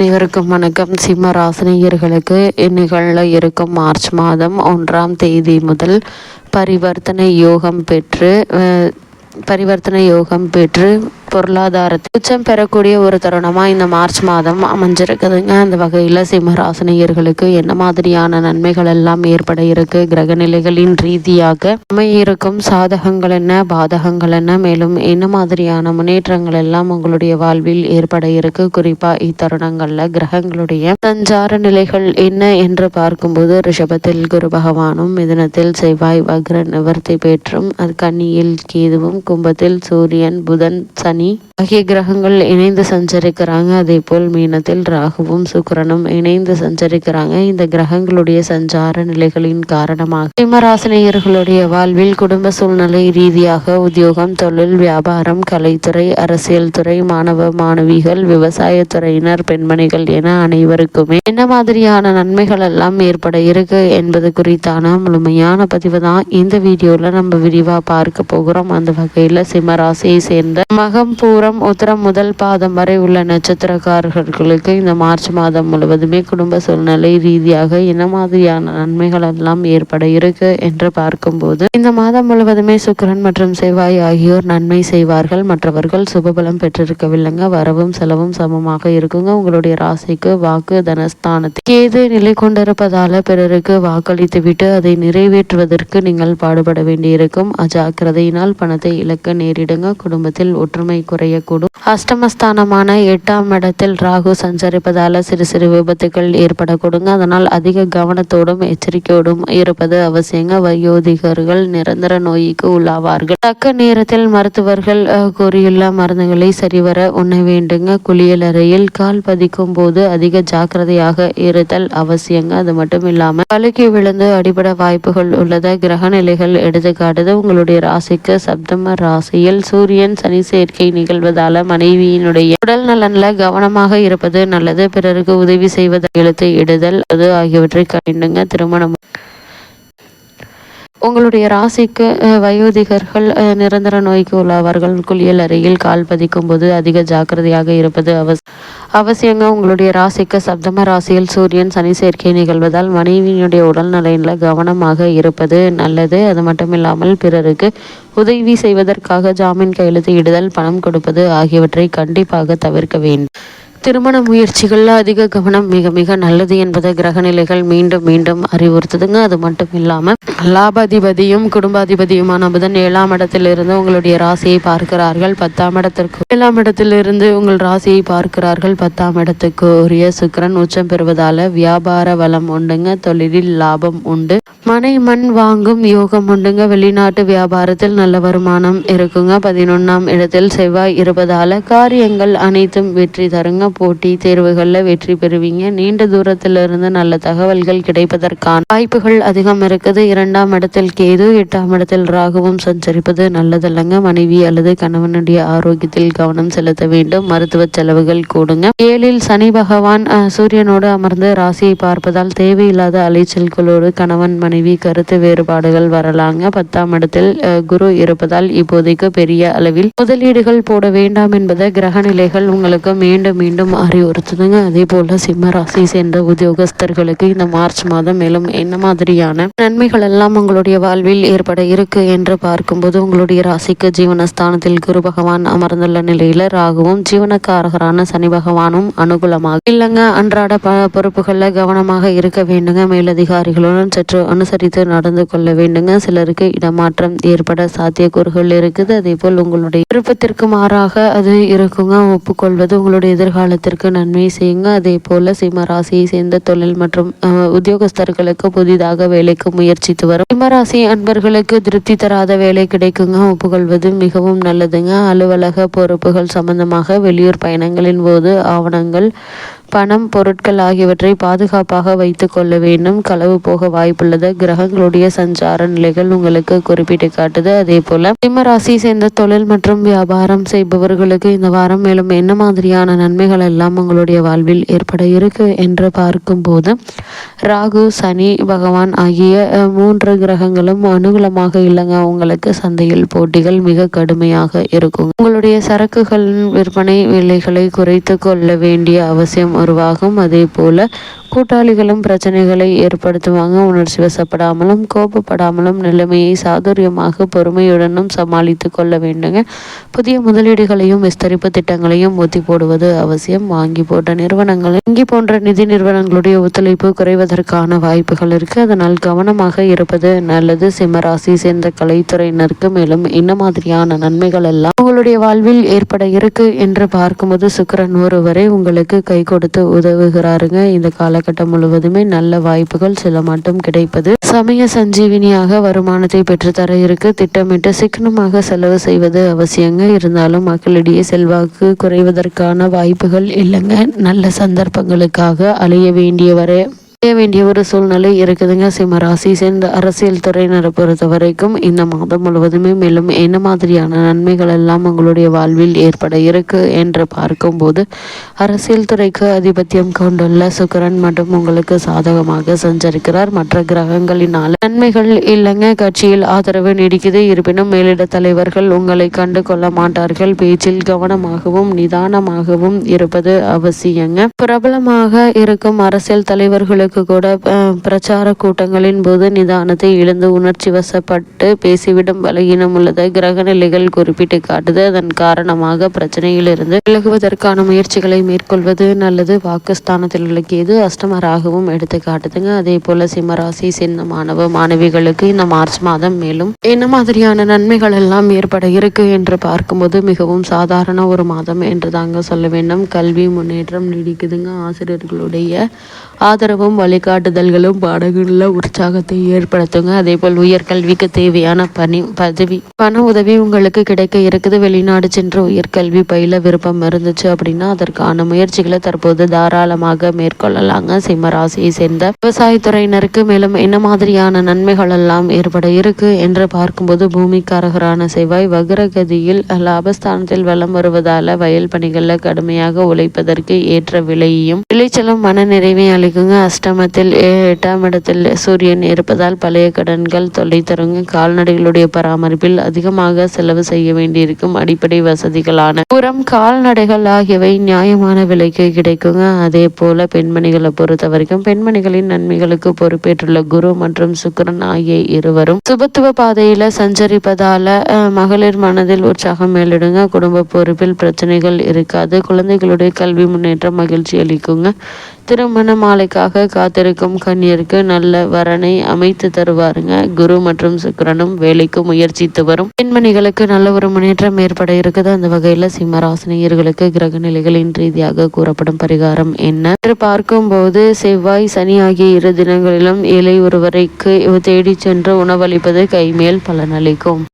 அனைவருக்கும் வணக்கம். சிம்ம ராசினியர்களுக்கு நிகழ இருக்கும் மார்ச் மாதம் 1ஆம் தேதி முதல் பரிவர்த்தனை யோகம் பெற்று பொருளாதாரத்தில் உச்சம் பெறக்கூடிய ஒரு தருணமா இந்த மார்ச் மாதம் அமைஞ்சிருக்குதுங்க. அந்த வகையில் சிம்ம ராசினியர்களுக்கு என்ன மாதிரியான நன்மைகள் எல்லாம் ஏற்பட இருக்கு, கிரக நிலைகளின் ரீதியாக அமையிருக்கும் சாதகங்கள் என்ன, பாதகங்கள் என்ன, மேலும் என்ன மாதிரியான முன்னேற்றங்கள் எல்லாம் உங்களுடைய வாழ்வில் ஏற்பட இருக்கு, குறிப்பா இத்தருணங்கள்ல கிரகங்களுடைய சஞ்சார நிலைகள் என்ன என்று பார்க்கும்போது ரிஷபத்தில் குரு பகவானும், மிதுனத்தில் செவ்வாய் வக்ர நிவர்த்தி பெற்றும், அது கன்னியில் கேதுவும், கும்பத்தில் சூரியன், புதன், சனி ஆகிய கிரகங்கள் இணைந்து சஞ்சரிக்கிறாங்க. அதே போல் மீனத்தில் ராகுவும் சுக்கிரனும் இணைந்து சஞ்சரிக்கிறாங்க. இந்த கிரகங்களுடைய சஞ்சார நிலைகளின் காரணமாக சிம்மராசினியர்களுடைய வாழ்வில் குடும்ப சூழ்நிலை ரீதியாக உத்தியோகம், தொழில், வியாபாரம், கலைத்துறை, அரசியல் துறை, மாணவ மாணவிகள், விவசாயத்துறையினர், பெண்மணிகள் என அனைவருக்குமே என்ன மாதிரியான நன்மைகள் எல்லாம் ஏற்பட இருக்கு என்பது குறித்தான முழுமையான பதிவு தான் இந்த வீடியோல நம்ம விரிவா பார்க்க போகிறோம். அந்த வகையில சிம்மராசியை சேர்ந்த மகம், பூரம், உத்திரம் முதல் பாதம் வரை உள்ள நட்சத்திரக்காரர்களுக்கு இந்த மார்ச் மாதம் முழுவதுமே குடும்ப சூழ்நிலை ரீதியாக என்ன மாதிரியான நன்மைகள் எல்லாம் ஏற்பட இருக்கு என்று பார்க்கும்போது இந்த மாதம் முழுவதுமே சுக்கிரன் மற்றும் செவ்வாய் ஆகியோர் நன்மை செய்வார்கள். மற்றவர்கள் சுபபலம் பெற்றிருக்கவில்லைங்க. வரவும் செலவும் சமமாக இருக்குங்க. உங்களுடைய ராசிக்கு வாக்கு தனஸ்தானத்தில் கேது நிலை கொண்டிருப்பதால பிறருக்கு வாக்களித்து விட்டு அதை நிறைவேற்றுவதற்கு நீங்கள் பாடுபட வேண்டியிருக்கும். அஜாக்கிரதையினால் பணத்தை இழக்க நேரிடுங்க. குடும்பத்தில் ஒற்றுமை குறையக்கூடும். அஷ்டமஸ்தானமான 8ஆம் இடத்தில் ராகு சஞ்சரிப்பதால சிறு சிறு விபத்துகள் ஏற்படக்கூடுங்க. அதனால் அதிக கவனத்தோடும் எச்சரிக்கையோடும் இருப்பது அவசியங்க. வயோதிகர்கள் நிரந்தர நோய்க்கு உள்ளாவார்கள். தக்க நேரத்தில் மருத்துவர்கள் கூறியுள்ள மருந்துகளை சரிவர உண்ண வேண்டுங்க. குளியலறையில் கால் பதிக்கும் போது அதிக ஜாக்கிரதையாக இருத்தல் அவசியங்க. அது மட்டும் இல்லாம வழுக்கி விழுந்து அடிபட வாய்ப்புகள் உள்ளத கிரக நிலைகள் எடுத்துக்காட்டுது. உங்களுடைய ராசிக்கு சப்தம ராசியில் சூரியன் சனி சேர்க்கை நிகழ்வதால மனைவியினுடைய உடல் நலன்ல கவனமாக இருப்பது நல்லது. பிறருக்கு உதவி செய்வது, எழுத்து இடுதல் அது ஆகியவற்றை கண்டுங்க. திருமணம் உங்களுடைய ராசிக்கு வயோதிகர்கள் நிரந்தர நோய்க்கு உள்ளவர்கள் குளியல் அறையில் கால் பதிக்கும் போது அதிக ஜாக்கிரதையாக இருப்பது அவசியங்க. உங்களுடைய ராசிக்கு சப்தம ராசியில் சூரியன் சனி சேர்க்கை நிகழ்வதால் மனைவியினுடைய உடல் நலனில் கவனமாக இருப்பது நல்லது. அது மட்டும் இல்லாமல் பிறருக்கு உதவி செய்வதற்காக ஜாமீன் கையெழுத்து இடுதல், பணம் கொடுப்பது ஆகியவற்றை கண்டிப்பாக தவிர்க்க வேண்டும். திருமண முயற்சிகள்ல அதிக கவனம் மிக மிக நல்லது என்பதை கிரக நிலைகள் மீண்டும் மீண்டும் அறிவுறுத்துதுங்க. அது மட்டும் இல்லாம லாபாதிபதியும் குடும்பாதிபதியுமான புதன் 7ஆம் இடத்திலிருந்து உங்களுடைய ராசியை பார்க்கிறார்கள். 10ஆம் இடத்திற்கு 7ஆம் இடத்திலிருந்து உங்கள் ராசியை பார்க்கிறார்கள். 10ஆம் இடத்துக்கு உரிய சுக்கிரன் உச்சம் பெறுவதால வியாபார வளம் உண்டுங்க. தொழிலில் லாபம் உண்டு. மனை மண் வாங்கும் யோகம் உண்டுங்க. வெளிநாட்டு வியாபாரத்தில் நல்ல வருமானம் இருக்குங்க. 11ஆம் இடத்தில் செவ்வாய் இருப்பதால காரியங்கள் அனைத்தும் வெற்றி தருங்க. போட்டி தேர்வுகளில் வெற்றி பெறுவீங்க. நீண்ட தூரத்திலிருந்து நல்ல தகவல்கள் கிடைப்பதற்கான வாய்ப்புகள் அதிகம் இருக்குது. 2ஆம் இடத்தில் கேது, 8ஆம் இடத்தில் ராகுவும் சஞ்சரிப்பது நல்லதல்லங்க. மனைவி அல்லது கணவனுடைய ஆரோக்கியத்தில் கவனம் செலுத்த வேண்டும். மருத்துவ செலவுகள் கூடுங்க. 7இல் சனி பகவான் சூரியனோடு அமர்ந்து ராசியை பார்ப்பதால் தேவையில்லாத அலைச்சல்களோடு கணவன் மனைவி கருத்து வேறுபாடுகள் வரலாங்க. 10ஆம் இடத்தில் குரு இருப்பதால் இப்போதைக்கு பெரிய அளவில் முதலீடுகள் போட வேண்டாம் என்பதை கிரக நிலைகள் உங்களுக்கு மீண்டும் அறிவுறுத்துதுங்க. அதே போல சிம்ம ராசி சேர்ந்த உத்தியோகஸ்தர்களுக்கு இந்த மார்ச் மாதம் மேலும் என்ன மாதிரியான நன்மைகள் எல்லாம் உங்களுடைய வாழ்வில் ஏற்பட இருக்கு என்று பார்க்கும்போது உங்களுடைய ராசிக்கு ஜீவனஸ்தானத்தில் குரு பகவான் அமர்ந்துள்ள நிலையில ராகுவும் ஜீவனக்காரகரான சனி பகவானும் அனுகூலமாக இல்லைங்க. அன்றாட பொறுப்புகள்ல கவனமாக இருக்க வேண்டுங்க. மேலதிகாரிகளுடன் சற்று அனுசரித்து நடந்து கொள்ள வேண்டுங்க. சிலருக்கு இடமாற்றம் ஏற்பட சாத்தியக்கூறுகள் இருக்குது. அதே போல் உங்களுடைய விருப்பத்திற்கு மாறாக அது இருக்குங்க. ஒப்புக்கொள்வது உங்களுடைய எதிர்காலத்திற்கு நன்மை செய்யுங்க. அதே போல சிம்ம ராசியை சேர்ந்த தொழில் மற்றும் உத்தியோகஸ்தர்களுக்கு புதிதாக வேலைக்கு முயற்சித்து வரும் சிம்மராசி அன்பர்களுக்கு திருப்தி தராத வேலை கிடைக்குங்க. ஒப்புக்கொள்வது மிகவும் நல்லதுங்க. அலுவலக பொறுப்புகள் சம்பந்தமாக வெளியூர் பயணங்களின் போது ஆவணங்கள், பணம், பொருட்கள் ஆகியவற்றை பாதுகாப்பாக வைத்துக் கொள்ள வேண்டும். களவு போக வாய்ப்புள்ளது. கிரகங்களுடைய சஞ்சார நிலைகள் உங்களுக்கு குறிப்பிட்டு காட்டுது. அதே போல சிம்மராசி சேர்ந்த தொழில் மற்றும் வியாபாரம் செய்பவர்களுக்கு இந்த வாரம் மேலும் என்ன மாதிரியான நன்மைகள் எல்லாம் உங்களுடைய வாழ்வில் ஏற்பட இருக்கு என்று பார்க்கும் போது ராகு, சனி பகவான் ஆகிய 3 கிரகங்களும் அனுகூலமாக இல்லைங்க. உங்களுக்கு சந்தையில் போட்டிகள் மிக கடுமையாக இருக்கும். உங்களுடைய சரக்குகளின் விற்பனை விலைகளை குறைத்து கொள்ள வேண்டிய அவசியம் உருவாகும். அதே போல கூட்டாளிகளும் பிரச்சனைகளை ஏற்படுத்துவாங்க. உணர்ச்சி வசப்படாமலும் கோபப்படாமலும் நிலைமையை சாதுரியமாக பொறுமையுடனும் சமாளித்து கொள்ள வேண்டுங்க. புதிய முதலீடுகளையும் விஸ்தரிப்பு திட்டங்களையும் ஒத்தி போடுவது அவசியம். வங்கி போன்ற நிதி நிறுவனங்களுடைய ஒத்துழைப்பு குறைவதற்கான வாய்ப்புகள் இருக்கு. அதனால் கவனமாக இருப்பது நல்லது. சிம்மராசி சேர்ந்த கலைத்துறையினருக்கு மேலும் என்ன மாதிரியான நன்மைகள் எல்லாம் உங்களுடைய வாழ்வில் ஏற்பட இருக்கு என்று பார்க்கும்போது சுக்கிரன் ஒருவரை உங்களுக்கு கை கொடுத்து உதவுகிறாருங்க. இந்த காலகட்டம் முழுவதுமே நல்ல வாய்ப்புகள் சில மட்டும் கிடைப்பது சமய சஞ்சீவினியாக வருமானத்தை பெற்றுத்தர இருக்கு. திட்டமிட்டு சிக்கனமாக செலவு செய்வது அவசியங்க. இருந்தாலும் மக்களிடையே செல்வாக்கு குறைவதற்கான வாய்ப்புகள் இல்லைங்க. நல்ல சந்தர்ப்பங்களுக்காக அலைய வேண்டிய ஒரு சூழ்நிலை இருக்குதுங்க. சிம்மராசி சேர்ந்த அரசியல் துறையினரை பொறுத்த வரைக்கும் இந்த மாதம் முழுவதுமே மேலும் என்ன மாதிரியான நன்மைகள் எல்லாம் உங்களுடைய வாழ்வில் ஏற்பட இருக்கு என்று பார்க்கும்போது அரசியல் துறைக்கு ஆதிபத்தியம் கொண்டுள்ள சுக்கிரன் மட்டும் உங்களுக்கு சாதகமாக சஞ்சரிக்கிறார். மற்ற கிரகங்களினால நன்மைகள் இல்லைங்க. கட்சியில் ஆதரவு நீடிக்குது. இருப்பினும் மேலிட தலைவர்கள் உங்களை கண்டு கொள்ள மாட்டார்கள். பேச்சில் கவனமாகவும் நிதானமாகவும் இருப்பது அவசியங்க. பிரபலமாக இருக்கும் அரசியல் தலைவர்களுக்கு கூட பிரச்சார கூட்டங்களின் போது நிதானத்தை இழந்து உணர்ச்சி வசப்பட்டு பேசிவிடும் பலகீனம் உள்ளது கிரக நிலைகள் குறிப்பிட்டு காட்டுது. அதன் காரணமாக பிரச்சனையிலிருந்து விலகுவதற்கான முயற்சிகளை மேற்கொள்வது நல்லது. வாக்குஸ்தானத்தில் உள்ள கேது அஷ்டமராகவும் எடுத்து காட்டுதுங்க. அதே போல சிம்மராசி சேர்ந்த மாணவிகளுக்கு இந்த மார்ச் மாதம் மேலும் என்ன மாதிரியான நன்மைகள் எல்லாம் ஏற்பட இருக்கு என்று பார்க்கும்போது மிகவும் சாதாரண ஒரு மாதம் என்று தாங்க சொல்ல வேண்டும். கல்வி முன்னேற்றம் நீடிக்குதுங்க. ஆசிரியர்களுடைய ஆதரவும் வழிகாட்டுதல்களும் பாடங்களில் உற்சாகத்தை ஏற்படுத்துங்க. அதே போல் உயர்கல்விக்கு தேவையான பண உதவி உங்களுக்கு கிடைக்க இருக்குது. வெளிநாடு சென்று உயர்கல்வி பயில விருப்பம் இருந்துச்சு அப்படின்னா அதற்கான முயற்சிகளை தற்போது தாராளமாக மேற்கொள்ளலாங்க. சிம்மராசியை சேர்ந்த விவசாயத்துறையினருக்கு மேலும் என்ன மாதிரியான நன்மைகள் எல்லாம் ஏற்பட இருக்கு என்று பார்க்கும்போது பூமிக்காரகரான செவ்வாய் வக்ரகதியில் லாபஸ்தானத்தில் வலம் வருவதால வயல் பணிகளில் கடுமையாக உழைப்பதற்கு ஏற்ற விளைச்சலும் மன நிறைவை அளிக்குங்க. அஷ்டமத்தில் 8ஆம் இடத்தில் சூரியன் இருப்பதால் பழைய கடன்கள் தொல்லை தருங்க. கால்நடைகளுடைய பராமரிப்பில் அதிகமாக செலவு செய்ய வேண்டியிருக்கும். அடிப்படை வசதிகளான உரம் கால்நடைகள் ஆகியவை நியாயமான விலைக்கு கிடைக்குங்க. அதே போல பெண்மணிகளை பொறுத்த வரைக்கும் பெண்மணிகளின் நன்மைகளுக்கு பொறுப்பேற்றுள்ள குரு மற்றும் சுக்கிரன் ஆகிய இருவரும் சுபத்துவ பாதையில சஞ்சரிப்பதால மகளிர் மனதில் உற்சாகம் மேலிடுங்க. குடும்ப பொறுப்பில் பிரச்சனைகள் இருக்காது. குழந்தைகளுடைய கல்வி முன்னேற்றம் மகிழ்ச்சி அளிக்குங்க. திருமண மாலைக்காக காத்திருக்கும் கன்னியருக்கு நல்ல வரனை அமைத்து தருவாருங்க. குரு மற்றும் சுக்கிரனும் வேலைக்கு முயற்சித்து வரும் பெண்மணிகளுக்கு நல்ல ஒரு முன்னேற்றம் ஏற்பட இருக்குது. அந்த வகையில் சிம்மராசினியர்களுக்கு கிரக நிலைகளின் ரீதியாக கூறப்படும் பரிகாரம் என்ன என்று பார்க்கும்போது செவ்வாய் சனி ஆகிய 2 தினங்களிலும் ஏழை ஒருவரைக்கு தேடி சென்று உணவளிப்பது கைமேல் பலனளிக்கும்.